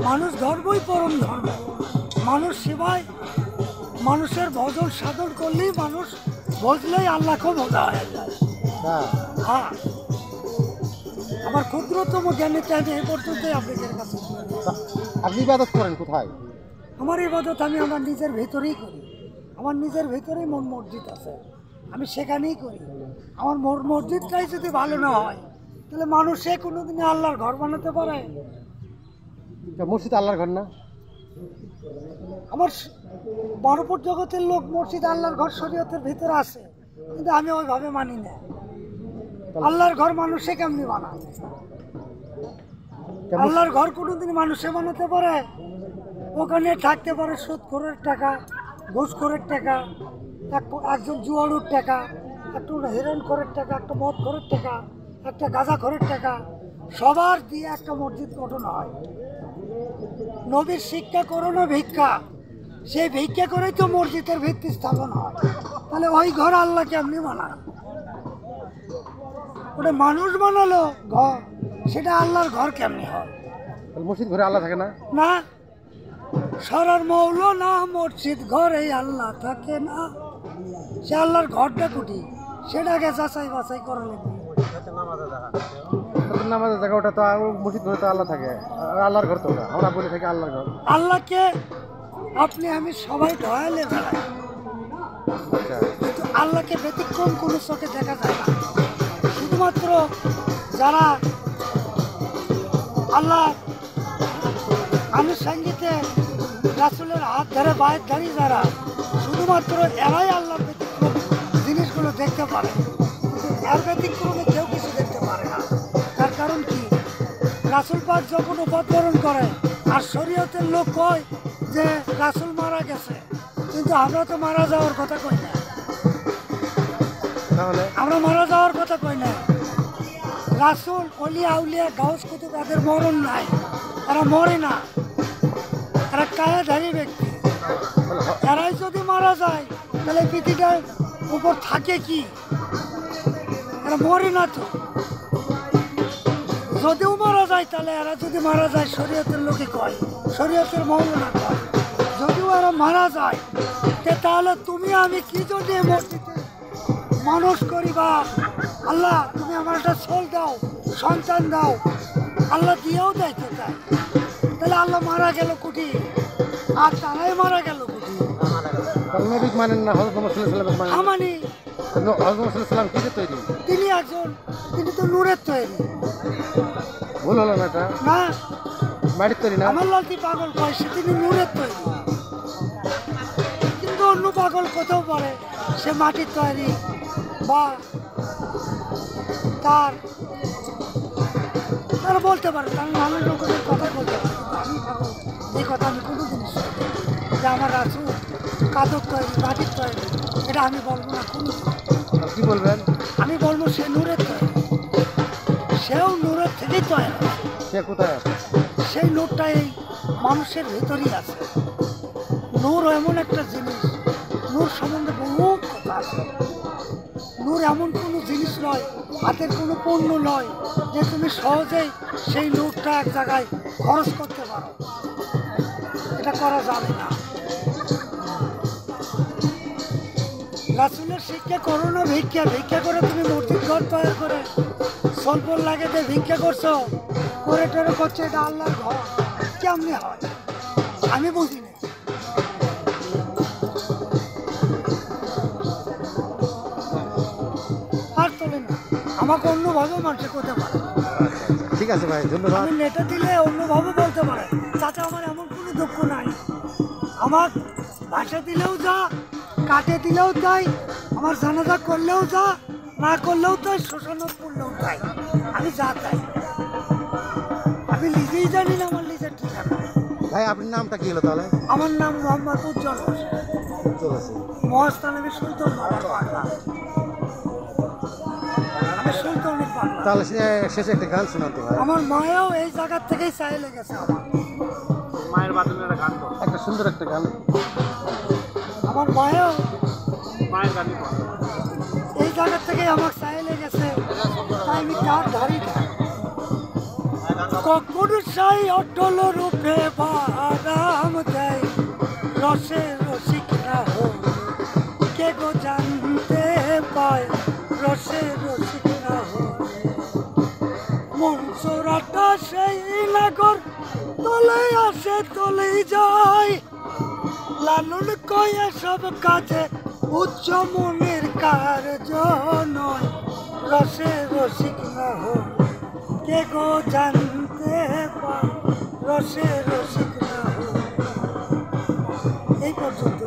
মানুষ ধর্মই পরম ধর্ম। মানুষ সেবায় মানুষের ভজন সাধন করলেই মানুষ বুঝলেই আল্লাহকে বোঝা হয়ে যায়। হ্যাঁ, আমার ক্ষুদ্রতম জ্ঞানের চাইতে এ পর্যন্তই আপনাদের কাছে। আপনি ইবাদত করেন কোথায়? আমার ইবাদত আমি আমার নিজের ভেতরেই করি। আমার নিজের ভেতরেই মন মসজিদ আছে, আমি সেখানেই করি। আমার মসজিদটাই যদি ভালো না হয় তাহলে মানুষ সে কোনোদিনে আল্লাহর ঘর বানাতে পারে? মসজিদ আল্লাহর ঘর না? আমার বড়পুর জগতের লোক মসজিদ আল্লাহর ঘর শরীয়তের ভিতরে আছে, কিন্তু আমি ওইভাবে মানি না। আল্লাহর ঘর মানুষে কেমনি বানায়? আল্লাহর ঘর কোনোদিন মানুষে বানাতে পারে? ওখানে থাকতে পারে সুদখোরের টাকা, ঘুষখোরের টাকা, একজন জুয়াড়ুর টাকা, একটু হেরোইনখোরের টাকা, একটা মদখোরের টাকা, একটা গাঁজাখোরের টাকা, সবার দিয়ে একটা মসজিদ গঠন হয়। নবীর শিক্ষা করো না ভিক্ষা, সেই ভিক্ষা করেই তো মসজিদের ভিত্তি স্থাপন হয়। তাহলে ওই ঘর আল্লাহ কেমনি বানায়? ওটা মানুষ বানালো ঘর, সেটা আল্লাহর ঘর কেমনি হয়? মসজিদ ঘরে আল্লাহ থাকে না? না, সরার মৌল না মসজিদ ঘরে আল্লাহ থাকে না। সে আল্লাহর ঘরটা কুটি, সেটাকে যাচাই বাছাই করা লাগবে। নামাজের জায়গা ওটা তো মসজিদ ঘরে তো আল্লাহ থাকে, আল্লাহর ঘর তো ওটা আমরা বলে থাকি আল্লাহর ঘর। আল্লাহকে আপনি আমি সবাই ঢয়ালে বেড়াই, কিন্তু আল্লাহকে ব্যতিক্রম কোনো চোখে দেখা যায় না। শুধুমাত্র যারা আল্লাহ আনুষঙ্গিকে রাসূলের হাত ধরে বায়ের ধারি, যারা শুধুমাত্র এরাই আল্লাহর ব্যতিক্রম জিনিসগুলো দেখতে পারে, কিন্তু এর ব্যতিক্রমে কেউ কিছু দেখতে পারে না। তার কারণ কি? রাসূল পাক যখন উপতরণ করে আর শরীয়তের লোক কয় যে রাসূল মারা গেছে, কিন্তু আমরা তো মারা যাওয়ার কথা কই না। আমরা মারা যাওয়ার কথা কই না। রাসূল, অলি আউলিয়া, গাউস কুতুব এদের মরণ নাই, এরা মরে না, এরা কায়াধারী ব্যক্তি। এরাই যদি মারা যায় তাহলে পৃথিবীটার উপর থাকে কি? এরা মরে না তো। যদিও মারা যায় তাহলে এরা যদি মারা যায় শরীয়তের লোকে কয়, শরীয়তের মৌলানা কয়। যদিও এরা মারা যায় তাহলে তুমি আমি কি জন্য মসজিদে মানুষ করি? বা আল্লাহ তুমি আমার একটা ছেল দাও, সন্তান দাও, আল্লাহ দিয়েও দেয় তো তাই। তাহলে আল্লাহ মারা গেল কুটি, আর তারাই মারা গেল কুটি। মানেন না? হযরত মুহাম্মদ সাল্লাল্লাহু আলাইহি ওয়াসাল্লাম মানি। হযরত মুহাম্মদ সাল্লাল্লাহু আলাইহি ওয়াসাল্লাম কিসের তৈরি? তিনি একজন, তিনি তো নূরের তৈরি। ভুল হলো না এটা? না, মাটির তৈরি না? আমার লালতি পাগল কয় সে তিনি নূরের তৈরি, কিন্তু অন্য পাগল কোথাও পারে সে মাটির তৈরি বা তারা বলতে পারে। কারণ নানান রকমের কথা বলতে পারে, কিন্তু আমি পাগল এই কথা আমি কোনো জিনিস যে আমার রাসূল কাদর তৈরি, মাটির তৈরি, এটা আমি বলবো না। কোনো কি বলবেন? আমি বলবো সে নূরের তৈরি, সেও নূরের থেকেই তৈরি। সে কোথায় আছে? সেই নূরটা এই মানুষের ভেতরেই আছে। নূর এমন একটা জিনিস, নূর সম্বন্ধে বহু কথা আছে। নূর এমন কোনো জিনিস নয়, হাতের কোনো পণ্য নয় যে তুমি সহজেই সেই নূরটা এক জায়গায় খরচ করতে পারো, এটা করা যাবে না। রাসূলের শিক্ষা করো না ভিক্ষা, ভিক্ষা করে তুমি মসজিদ ঘর তৈরি করে স্বল্প লাগে যে ভিক্ষা করছো, করে টেরে করছো, এটা আল্লাহর ঘর কেমনি হয়? আমি বুঝি না। আর তোলে না, আমাকে অন্যভাবে মানুষে করতে পারে। ঠিক আছে ভাই, ধন্যবাদ। আমি নেটে দিলে অন্যভাবে বলতে পারে, চাচা আমার এমন কোনো দুঃখ নাই। আমার ভাষা দিলেও যা, কাটে দিলেও তাই, আমার জানাজা করলেও যা, না করলেও তাই, শ্মশানত করলেও তাই, আমি যা তাই। আমি নিজেই জানি না আমার নিজের ঠিকানা। ভাই আপনার নামটা কি হলো তাহলে? আমার নাম মোহাম্মদ উজ্জ্বল হোসেন, মহাস্থানবী সুলতান বাবার পাগলা। আমি সুলতানের পাগলা। তাহলে শেষে একটা গান শোনান তো ভাই। আমার মায়াও এই জায়গার থেকেই চাই লেগেছে। আমার মায়ের বাদনের গান তো একটা সুন্দর একটা গান। আমার মায়াও মায়ের গান এই জায়গার থেকেই আমার চাই লেগেছে, তাই আমি তার ধারি কখন সাই অটল রূপে বারাম দেয় রসে রসিক না হলে কে গো জানতে পায় রসে রসিক না হলে মনসুরাটা সেই নাগর তলে আসে তলেই যায় লালন কয়ে সব কাজে উচ্চ মনের কার্য নয় রসে রসিক না হলে কে গো জানতে পায় রসে রসিক না হলে এই পর্যন্ত।